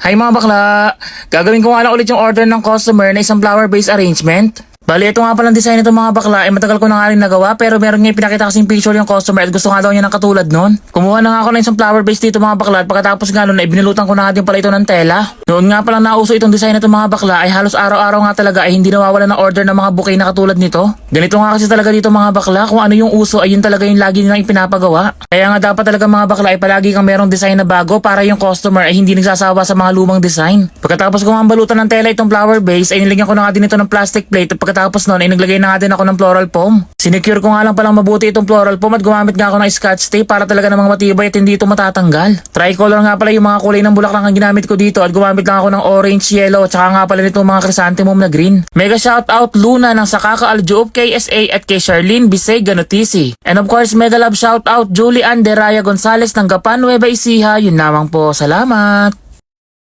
Hi mga bakla! Gagawin ko nga lang ulit yung order ng customer na isang flower-based arrangement. Bali, ito nga palang design nito mga bakla, matagal ko na nga rin nagawa pero meron nga pinakita kasing picture yung customer at gusto nga daw niya ng katulad nun. Kumuha na nga ako ng isang flower base dito mga bakla at pagkatapos nga nun ay binilutan ko na nga din pala ito ng tela. Noon nga palang nauso itong design nito mga bakla ay halos araw-araw nga talaga ay hindi nawawala ng order ng mga bouquet na katulad nito. Ganito nga kasi talaga dito mga bakla, kung ano yung uso ay yun talaga yung lagi nilang ipinapagawa. Kaya nga dapat talaga mga bakla ay palagi kang merong design na bago para yung customer ay hindi nagsasawa sa mga lumang design. Pagkatapos ko nga balutan ng tela itong flower base ay nilagyan ko na nga din ito ng plastic plate at pagkatapos nun ay naglagay na nga din ako ng floral foam. Sinecure ko nga lang palang mabuti itong floral foam at gumamit nga ako ng scotch tape para talaga namang matibay at hindi ito matatanggal. Tricolor nga pala yung mga kulay ng bulaklak ang ginamit ko dito at gumamit lang ako ng orange, yellow at saka nga pala nitong mga chrysanthemum na green. Mega shoutout Luna ng Sakaka Aljoob KSA at kay Charlene Bisay Ganotisi. And of course mega love shoutout Julie Anderaya Gonzalez ng Gapan Nueva Ecija. Yun lamang po. Salamat!